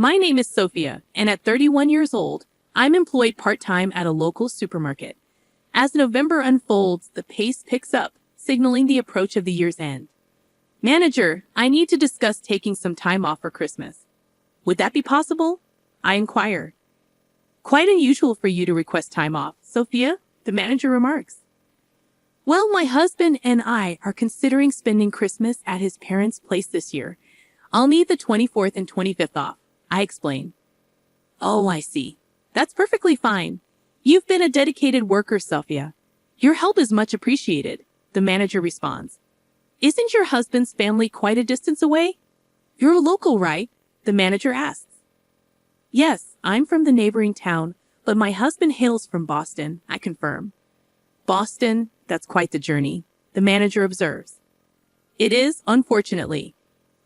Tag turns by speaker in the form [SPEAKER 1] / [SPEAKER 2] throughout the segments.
[SPEAKER 1] My name is Sophia, and at 31 years old, I'm employed part-time at a local supermarket. As November unfolds, the pace picks up, signaling the approach of the year's end. Manager, I need to discuss taking some time off for Christmas. Would that be possible? I inquire. Quite unusual for you to request time off, Sophia, the manager remarks. Well, my husband and I are considering spending Christmas at his parents' place this year. I'll need the 24th and 25th off, I explain. Oh, I see. That's perfectly fine. You've been a dedicated worker, Sophia. Your help is much appreciated, the manager responds. Isn't your husband's family quite a distance away? You're local, right? The manager asks. Yes, I'm from the neighboring town, but my husband hails from Boston, I confirm. Boston, that's quite the journey, the manager observes. It is, unfortunately.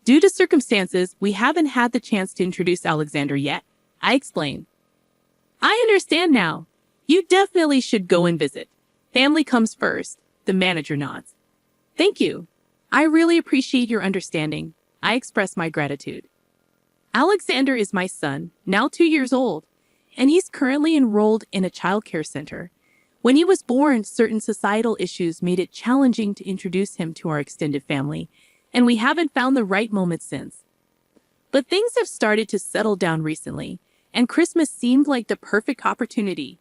[SPEAKER 1] Due to circumstances, we haven't had the chance to introduce Alexander yet, I explain. I understand now. You definitely should go and visit. Family comes first, the manager nods. Thank you. I really appreciate your understanding. I express my gratitude. Alexander is my son, now 2 years old, and he's currently enrolled in a childcare center. When he was born, certain societal issues made it challenging to introduce him to our extended family, and we haven't found the right moment since. But things have started to settle down recently, and Christmas seemed like the perfect opportunity.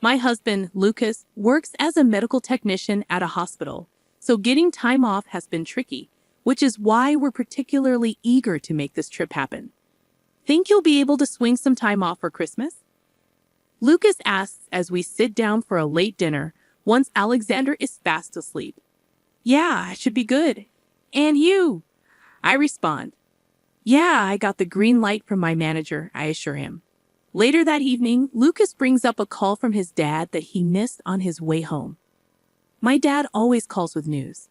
[SPEAKER 1] My husband, Lucas, works as a medical technician at a hospital, so getting time off has been tricky, which is why we're particularly eager to make this trip happen. Think you'll be able to swing some time off for Christmas? Lucas asks as we sit down for a late dinner once Alexander is fast asleep. Yeah, I should be good. And you? I respond. Yeah, I got the green light from my manager, I assure him. Later that evening, Lucas brings up a call from his dad that he missed on his way home. My dad always calls with news.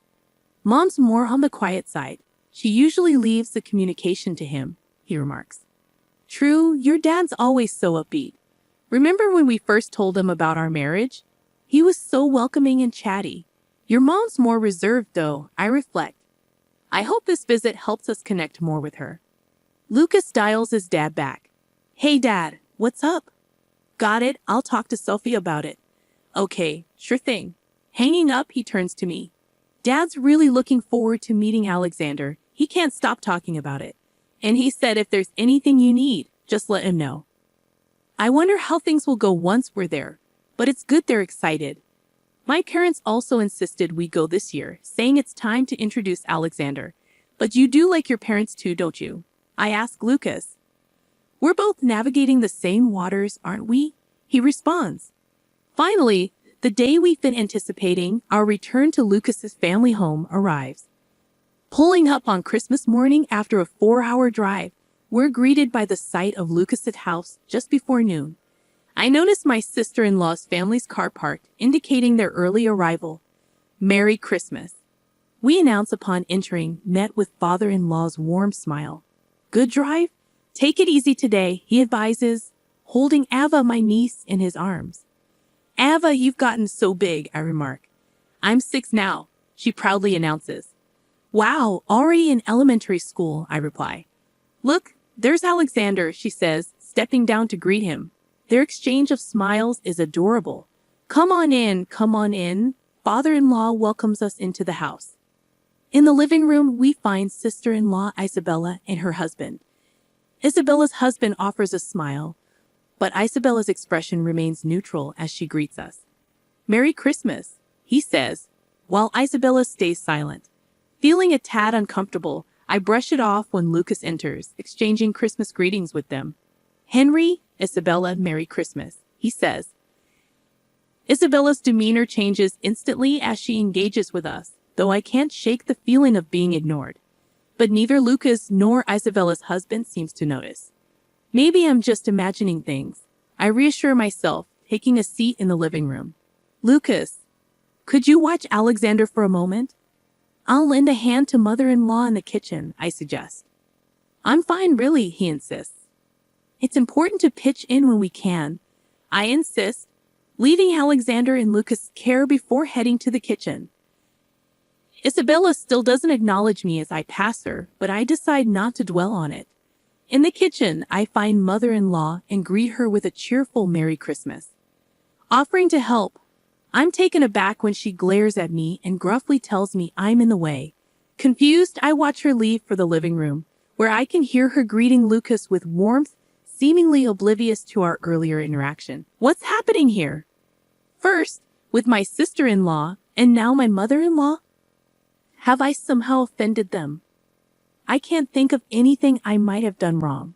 [SPEAKER 1] Mom's more on the quiet side. She usually leaves the communication to him, he remarks. True, your dad's always so upbeat. Remember when we first told him about our marriage? He was so welcoming and chatty. Your mom's more reserved, though, I reflect. I hope this visit helps us connect more with her. Lucas dials his dad back. Hey, Dad, what's up? Got it, I'll talk to Sophie about it. Okay, sure thing. Hanging up, he turns to me. Dad's really looking forward to meeting Alexander. He can't stop talking about it. And he said if there's anything you need, just let him know. I wonder how things will go once we're there, but it's good they're excited. My parents also insisted we go this year, saying it's time to introduce Alexander. But you do like your parents too, don't you? I ask Lucas. We're both navigating the same waters, aren't we? He responds. Finally, the day we've been anticipating, our return to Lucas's family home, arrives. Pulling up on Christmas morning after a 4-hour drive, we're greeted by the sight of Lucas's house just before noon. I notice my sister-in-law's family's car parked, indicating their early arrival. Merry Christmas. We announce upon entering, met with father-in-law's warm smile. Good drive? Take it easy today, he advises, holding Ava, my niece, in his arms. Ava, you've gotten so big, I remark. I'm 6 now, she proudly announces. Wow, already in elementary school, I reply. Look, there's Alexander, she says, stepping down to greet him. Their exchange of smiles is adorable. Come on in, come on in. Father-in-law welcomes us into the house. In the living room, we find sister-in-law Isabella and her husband. Isabella's husband offers a smile, but Isabella's expression remains neutral as she greets us. Merry Christmas, he says, while Isabella stays silent. Feeling a tad uncomfortable, I brush it off when Lucas enters, exchanging Christmas greetings with them. Henry, Isabella, Merry Christmas, he says. Isabella's demeanor changes instantly as she engages with us, though I can't shake the feeling of being ignored. But neither Lucas nor Isabella's husband seems to notice. Maybe I'm just imagining things. I reassure myself, taking a seat in the living room. Lucas, could you watch Alexander for a moment? I'll lend a hand to mother-in-law in the kitchen, I suggest. I'm fine, really, he insists. It's important to pitch in when we can. I insist, leaving Alexander in Lucas' care before heading to the kitchen. Isabella still doesn't acknowledge me as I pass her, but I decide not to dwell on it. In the kitchen, I find mother-in-law and greet her with a cheerful Merry Christmas. Offering to help, I'm taken aback when she glares at me and gruffly tells me I'm in the way. Confused, I watch her leave for the living room, where I can hear her greeting Lucas with warmth, seemingly oblivious to our earlier interaction. What's happening here? First, with my sister-in-law, and now my mother-in-law? Have I somehow offended them? I can't think of anything I might have done wrong.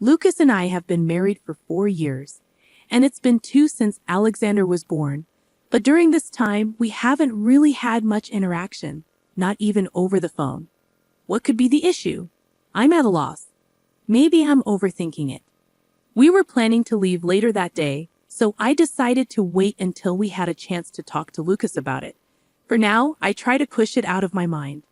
[SPEAKER 1] Lucas and I have been married for 4 years, and it's been 2 since Alexander was born. But during this time, we haven't really had much interaction, not even over the phone. What could be the issue? I'm at a loss. Maybe I'm overthinking it. We were planning to leave later that day, so I decided to wait until we had a chance to talk to Lucas about it. For now, I try to push it out of my mind.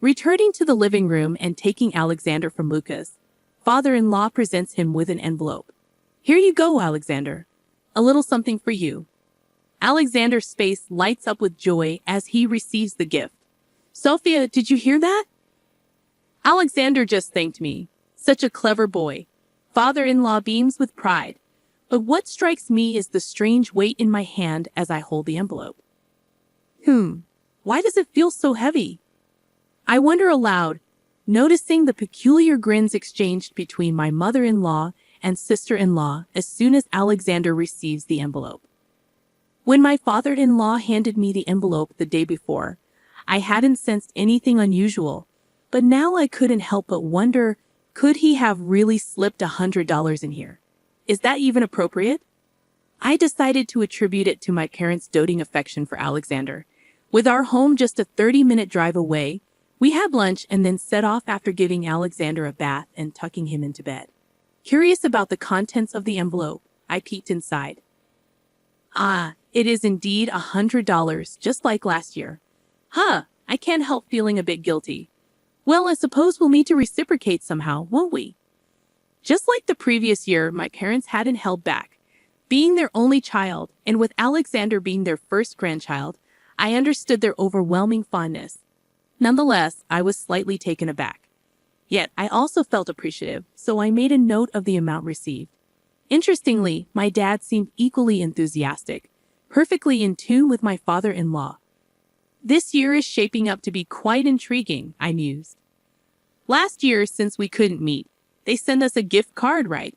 [SPEAKER 1] Returning to the living room and taking Alexander from Lucas, father-in-law presents him with an envelope. Here you go, Alexander. A little something for you. Alexander's face lights up with joy as he receives the gift. Sophia, did you hear that? Alexander just thanked me. Such a clever boy. Father-in-law beams with pride. But what strikes me is the strange weight in my hand as I hold the envelope. Why does it feel so heavy? I wonder aloud, noticing the peculiar grins exchanged between my mother-in-law and sister-in-law as soon as Alexander receives the envelope. When my father-in-law handed me the envelope the day before, I hadn't sensed anything unusual, but now I couldn't help but wonder, could he have really slipped $100 in here? Is that even appropriate? I decided to attribute it to my parents' doting affection for Alexander. With our home just a 30-minute drive away, we had lunch and then set off after giving Alexander a bath and tucking him into bed. Curious about the contents of the envelope, I peeked inside. It is indeed $100, just like last year. I can't help feeling a bit guilty. Well, I suppose we'll need to reciprocate somehow, won't we? Just like the previous year, my parents hadn't held back. Being their only child, and with Alexander being their first grandchild, I understood their overwhelming fondness. Nonetheless, I was slightly taken aback. Yet, I also felt appreciative, so I made a note of the amount received. Interestingly, my dad seemed equally enthusiastic, perfectly in tune with my father-in-law. This year is shaping up to be quite intriguing, I mused. Last year, since we couldn't meet, they sent us a gift card, right?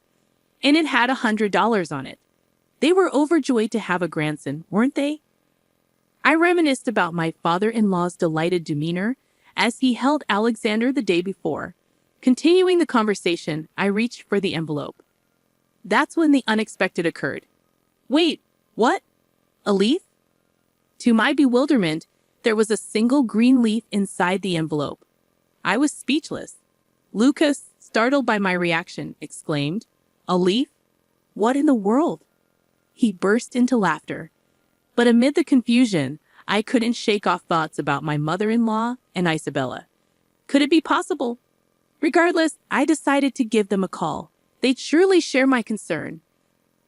[SPEAKER 1] And it had $100 on it. They were overjoyed to have a grandson, weren't they? I reminisced about my father-in-law's delighted demeanor as he held Alexander the day before. Continuing the conversation, I reached for the envelope. That's when the unexpected occurred. Wait, what? A leaf? To my bewilderment, there was a single green leaf inside the envelope. I was speechless. Lucas, startled by my reaction, exclaimed, "A leaf? What in the world?" He burst into laughter. But amid the confusion, I couldn't shake off thoughts about my mother-in-law and Isabella. Could it be possible? Regardless, I decided to give them a call. They'd surely share my concern.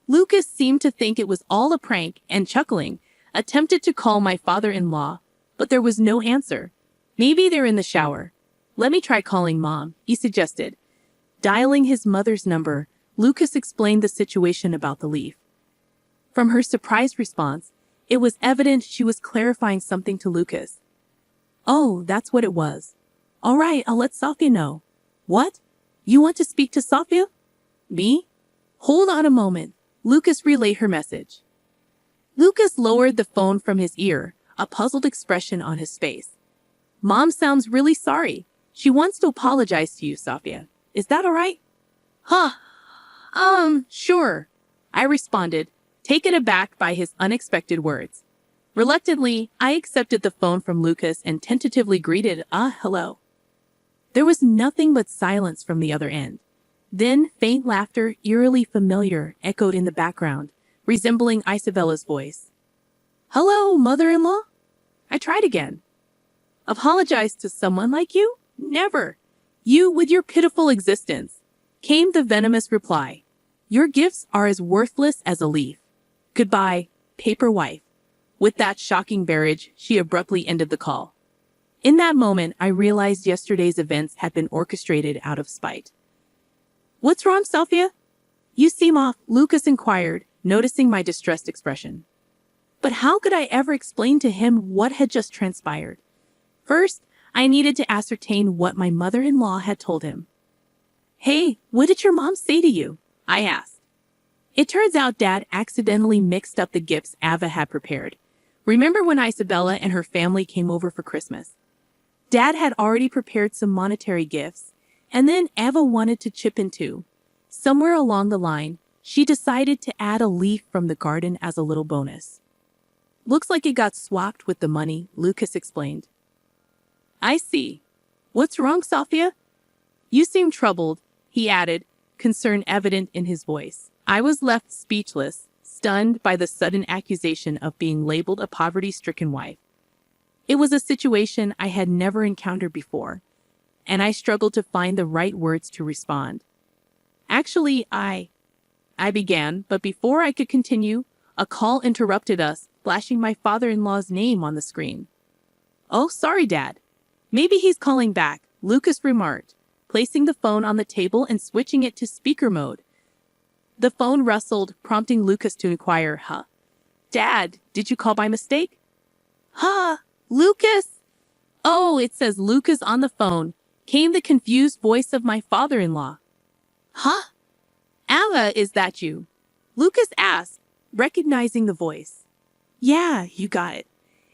[SPEAKER 1] Lucas seemed to think it was all a prank and, chuckling, attempted to call my father-in-law, but there was no answer. Maybe they're in the shower. Let me try calling Mom, he suggested. Dialing his mother's number, Lucas explained the situation about the leaf. From her surprised response, it was evident she was clarifying something to Lucas. Oh, that's what it was. All right, I'll let Sophia know. What? You want to speak to Sophia? Me? Hold on a moment. Lucas relayed her message. Lucas lowered the phone from his ear, a puzzled expression on his face. Mom sounds really sorry. She wants to apologize to you, Sophia. Is that all right? Sure, I responded, taken aback by his unexpected words. Reluctantly, I accepted the phone from Lucas and tentatively greeted, hello. There was nothing but silence from the other end. Then faint laughter, eerily familiar, echoed in the background, resembling Isabella's voice. Hello, mother-in-law? I tried again. Apologize to someone like you? Never. You with your pitiful existence, came the venomous reply. Your gifts are as worthless as a leaf. Goodbye, paper wife. With that shocking barrage, she abruptly ended the call. In that moment, I realized yesterday's events had been orchestrated out of spite. What's wrong, Sophia? You seem off, Lucas inquired, noticing my distressed expression. But how could I ever explain to him what had just transpired? First, I needed to ascertain what my mother-in-law had told him. Hey, what did your mom say to you? I asked. It turns out Dad accidentally mixed up the gifts Ava had prepared. Remember when Isabella and her family came over for Christmas? Dad had already prepared some monetary gifts, and then Ava wanted to chip in too. Somewhere along the line, she decided to add a leaf from the garden as a little bonus. Looks like it got swapped with the money, Lucas explained. I see. What's wrong, Sophia? You seem troubled, he added, concern evident in his voice. I was left speechless, stunned by the sudden accusation of being labeled a poverty-stricken wife. It was a situation I had never encountered before, and I struggled to find the right words to respond. Actually, I began, but before I could continue, a call interrupted us, flashing my father-in-law's name on the screen. Oh, sorry, Dad. Maybe he's calling back, Lucas remarked, placing the phone on the table and switching it to speaker mode. The phone rustled, prompting Lucas to inquire, Dad, did you call by mistake? Lucas? Oh, it says Lucas on the phone, came the confused voice of my father-in-law. Ava, is that you? Lucas asked, recognizing the voice. Yeah, you got it.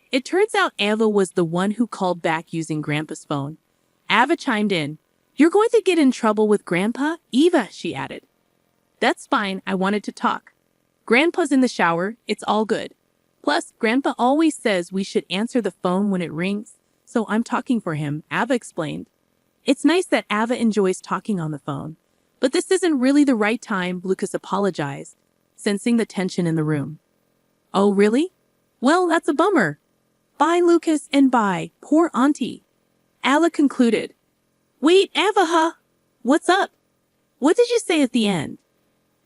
[SPEAKER 1] It turns out Ava was the one who called back using Grandpa's phone. Ava chimed in. You're going to get in trouble with Grandpa, Eva, she added. That's fine, I wanted to talk. Grandpa's in the shower, it's all good. Plus, Grandpa always says we should answer the phone when it rings, so I'm talking for him, Ava explained. It's nice that Ava enjoys talking on the phone, but this isn't really the right time, Lucas apologized, sensing the tension in the room. Oh, really? Well, that's a bummer. Bye, Lucas, and bye, poor auntie. Ava concluded. Wait, Ava, what's up? What did you say at the end?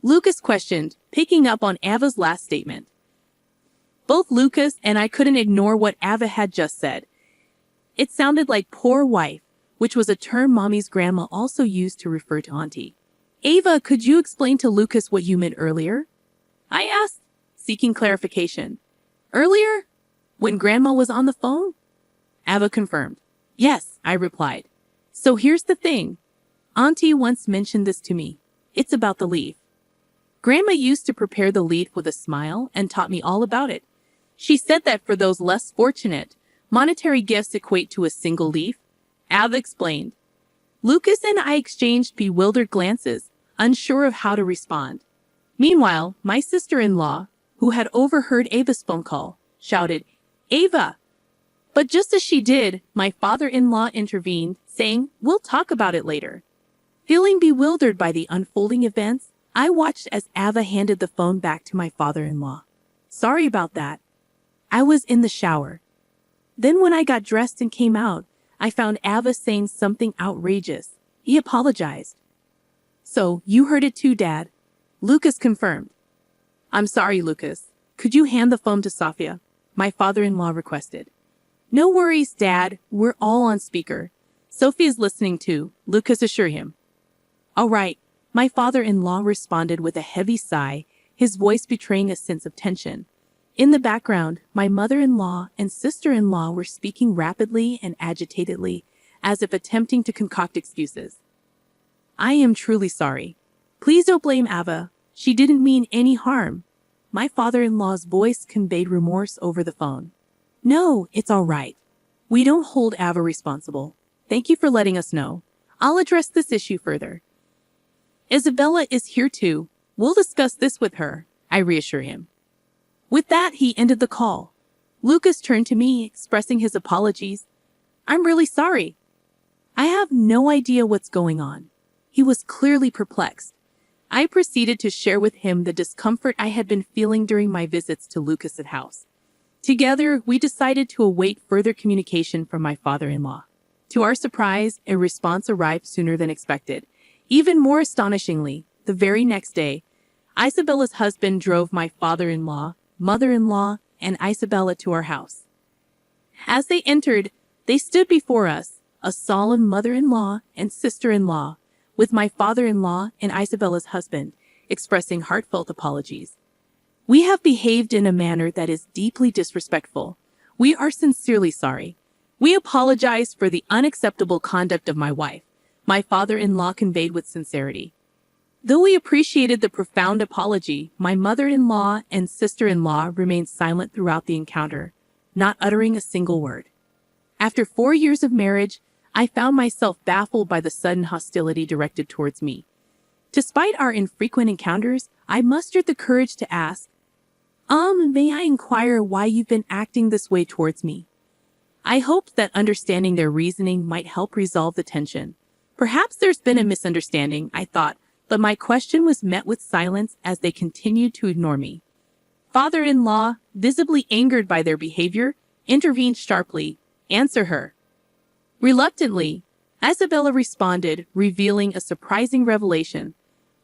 [SPEAKER 1] Lucas questioned, picking up on Ava's last statement. Both Lucas and I couldn't ignore what Ava had just said. It sounded like poor wife, which was a term Mommy's grandma also used to refer to auntie. Ava, could you explain to Lucas what you meant earlier? I asked, seeking clarification. Earlier? When Grandma was on the phone? Ava confirmed. Yes, I replied. So here's the thing. Auntie once mentioned this to me. It's about the leaf. Grandma used to prepare the leaf with a smile and taught me all about it. She said that for those less fortunate, monetary gifts equate to a single leaf. Ava explained. Lucas and I exchanged bewildered glances, unsure of how to respond. Meanwhile, my sister-in-law, who had overheard Ava's phone call, shouted, Ava! But just as she did, my father-in-law intervened, saying, we'll talk about it later. Feeling bewildered by the unfolding events, I watched as Ava handed the phone back to my father-in-law. Sorry about that. I was in the shower. Then when I got dressed and came out, I found Ava saying something outrageous. He apologized. So, you heard it too, Dad. Lucas confirmed. I'm sorry, Lucas. Could you hand the phone to Sophia? My father-in-law requested. No worries, Dad. We're all on speaker. Sophia's listening too, Lucas assured him. All right, my father-in-law responded with a heavy sigh, his voice betraying a sense of tension. In the background, my mother-in-law and sister-in-law were speaking rapidly and agitatedly, as if attempting to concoct excuses. I am truly sorry. Please don't blame Ava. She didn't mean any harm. My father-in-law's voice conveyed remorse over the phone. No, it's all right. We don't hold Ava responsible. Thank you for letting us know. I'll address this issue further. Isabella is here too. We'll discuss this with her, I reassure him. With that, he ended the call. Lucas turned to me, expressing his apologies. I'm really sorry. I have no idea what's going on. He was clearly perplexed. I proceeded to share with him the discomfort I had been feeling during my visits to Lucas's house. Together, we decided to await further communication from my father-in-law. To our surprise, a response arrived sooner than expected. Even more astonishingly, the very next day, Isabella's husband drove my father-in-law, mother-in-law, and Isabella to our house. As they entered, they stood before us, a solemn mother-in-law and sister-in-law, with my father-in-law and Isabella's husband expressing heartfelt apologies. We have behaved in a manner that is deeply disrespectful. We are sincerely sorry. We apologize for the unacceptable conduct of my wife, my father-in-law conveyed with sincerity. Though we appreciated the profound apology, my mother-in-law and sister-in-law remained silent throughout the encounter, not uttering a single word. After 4 years of marriage, I found myself baffled by the sudden hostility directed towards me. Despite our infrequent encounters, I mustered the courage to ask, may I inquire why you've been acting this way towards me? I hoped that understanding their reasoning might help resolve the tension. Perhaps there's been a misunderstanding, I thought, but my question was met with silence as they continued to ignore me. Father-in-law, visibly angered by their behavior, intervened sharply. Answer her. Reluctantly, Isabella responded, revealing a surprising revelation.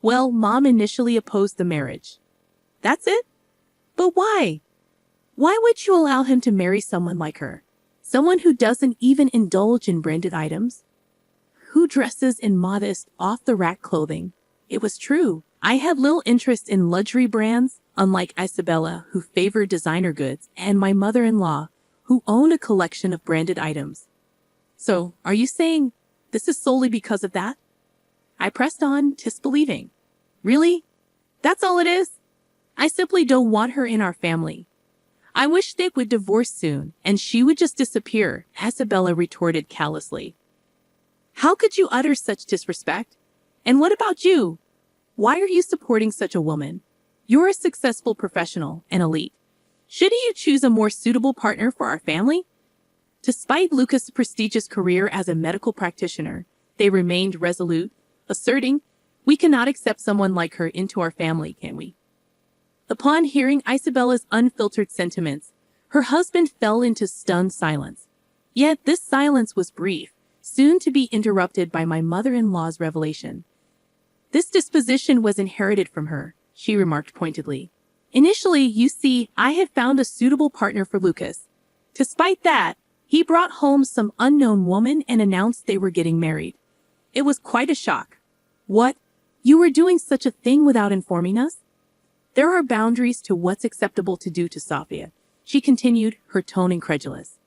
[SPEAKER 1] Well, Mom initially opposed the marriage. That's it? But why? Why would you allow him to marry someone like her? Someone who doesn't even indulge in branded items? Who dresses in modest, off-the-rack clothing? It was true. I had little interest in luxury brands, unlike Isabella, who favored designer goods, and my mother-in-law, who owned a collection of branded items. So, are you saying this is solely because of that? I pressed on, disbelieving. Really? That's all it is? I simply don't want her in our family. I wish they would divorce soon, and she would just disappear, Isabella retorted callously. How could you utter such disrespect? And what about you? Why are you supporting such a woman? You're a successful professional and elite. Shouldn't you choose a more suitable partner for our family? Despite Lucas' prestigious career as a medical practitioner, they remained resolute, asserting, we cannot accept someone like her into our family, can we? Upon hearing Isabella's unfiltered sentiments, her husband fell into stunned silence. Yet this silence was brief, soon to be interrupted by my mother-in-law's revelation. This disposition was inherited from her, she remarked pointedly. Initially, you see, I had found a suitable partner for Lucas. Despite that, he brought home some unknown woman and announced they were getting married. It was quite a shock. What? You were doing such a thing without informing us? There are boundaries to what's acceptable to do to Sophia, she continued, her tone incredulous.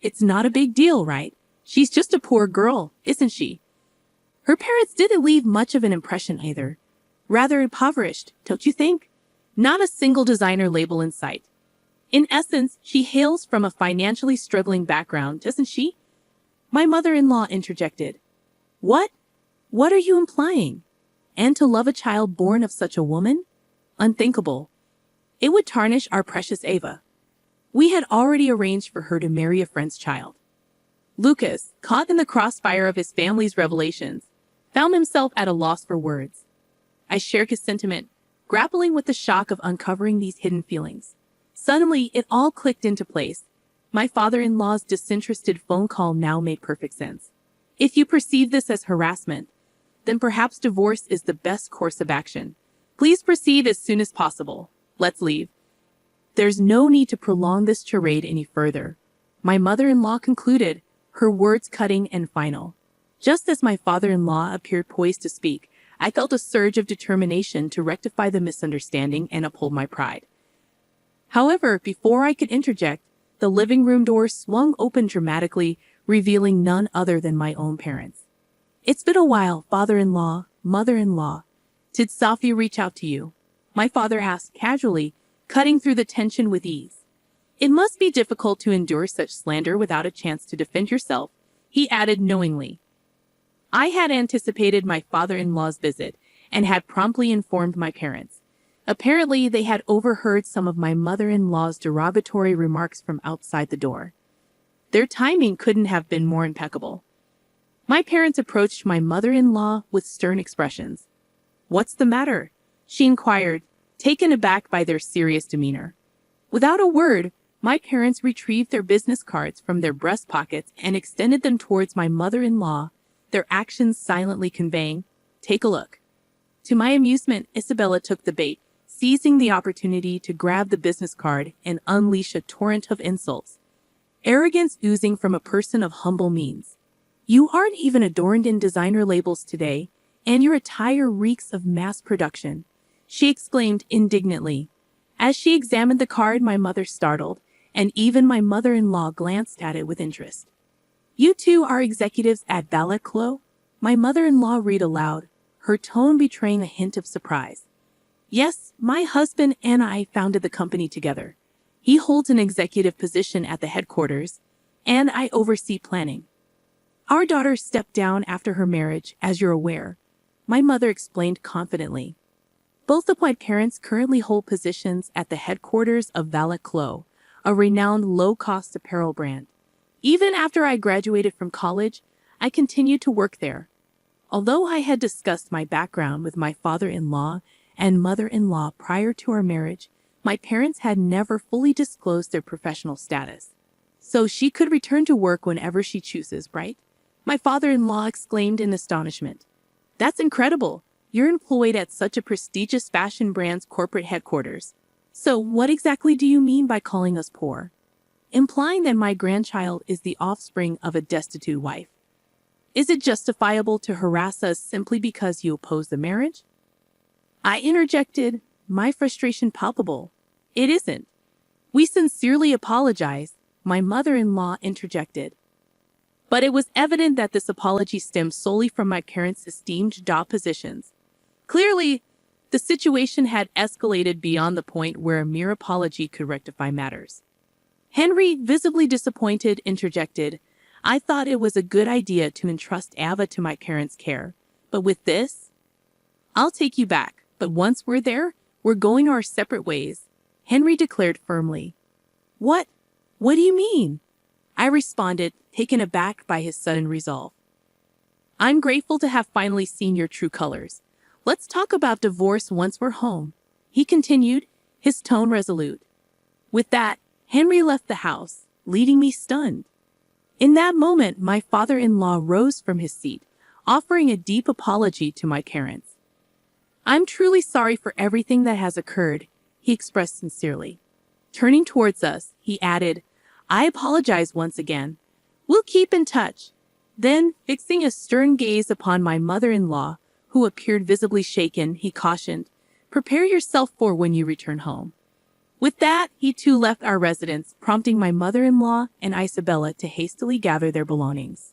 [SPEAKER 1] It's not a big deal, right? She's just a poor girl, isn't she? Her parents didn't leave much of an impression either. Rather impoverished, don't you think? Not a single designer label in sight. In essence, she hails from a financially struggling background, doesn't she? My mother-in-law interjected. What? What are you implying? And to love a child born of such a woman? Unthinkable. It would tarnish our precious Ava. We had already arranged for her to marry a friend's child. Lucas, caught in the crossfire of his family's revelations, found himself at a loss for words. I shared his sentiment, grappling with the shock of uncovering these hidden feelings. Suddenly, it all clicked into place. My father-in-law's disinterested phone call now made perfect sense. If you perceive this as harassment, then perhaps divorce is the best course of action. Please proceed as soon as possible. Let's leave. There's no need to prolong this charade any further. My mother-in-law concluded, her words cutting and final. Just as my father-in-law appeared poised to speak, I felt a surge of determination to rectify the misunderstanding and uphold my pride. However, before I could interject, the living room door swung open dramatically, revealing none other than my own parents. It's been a while, father-in-law, mother-in-law. Did Sophia reach out to you? My father asked casually, cutting through the tension with ease. It must be difficult to endure such slander without a chance to defend yourself, he added knowingly. I had anticipated my father-in-law's visit and had promptly informed my parents. Apparently, they had overheard some of my mother-in-law's derogatory remarks from outside the door. Their timing couldn't have been more impeccable. My parents approached my mother-in-law with stern expressions. What's the matter? She inquired, taken aback by their serious demeanor. Without a word, my parents retrieved their business cards from their breast pockets and extended them towards my mother-in-law, their actions silently conveying, "Take a look." To my amusement, Isabella took the bait, seizing the opportunity to grab the business card and unleash a torrent of insults. Arrogance oozing from a person of humble means. You aren't even adorned in designer labels today, and your attire reeks of mass production, she exclaimed indignantly. As she examined the card, my mother startled, and even my mother-in-law glanced at it with interest. You two are executives at Ballet Clos? My mother-in-law read aloud, her tone betraying a hint of surprise. Yes, my husband and I founded the company together. He holds an executive position at the headquarters, and I oversee planning. Our daughter stepped down after her marriage, as you're aware, my mother explained confidently. Both of my parents currently hold positions at the headquarters of Ballet Clos, a renowned low-cost apparel brand. Even after I graduated from college, I continued to work there. Although I had discussed my background with my father-in-law and mother-in-law prior to our marriage, my parents had never fully disclosed their professional status. So she could return to work whenever she chooses, right? My father-in-law exclaimed in astonishment. That's incredible. You're employed at such a prestigious fashion brand's corporate headquarters. So what exactly do you mean by calling us poor? Implying that my grandchild is the offspring of a destitute wife. Is it justifiable to harass us simply because you oppose the marriage? I interjected, my frustration palpable. It isn't. We sincerely apologize, my mother-in-law interjected. But it was evident that this apology stemmed solely from my parents' esteemed job positions. Clearly, the situation had escalated beyond the point where a mere apology could rectify matters. Henry, visibly disappointed, interjected, I thought it was a good idea to entrust Ava to my parents' care, but with this? I'll take you back, but once we're there, we're going our separate ways, Henry declared firmly. What? What do you mean? I responded, taken aback by his sudden resolve. I'm grateful to have finally seen your true colors. Let's talk about divorce once we're home, he continued, his tone resolute. With that, Henry left the house, leaving me stunned. In that moment, my father-in-law rose from his seat, offering a deep apology to my parents. I'm truly sorry for everything that has occurred, he expressed sincerely. Turning towards us, he added, I apologize once again. We'll keep in touch. Then, fixing a stern gaze upon my mother-in-law, who appeared visibly shaken, he cautioned, prepare yourself for when you return home. With that, he too left our residence, prompting my mother-in-law and Isabella to hastily gather their belongings.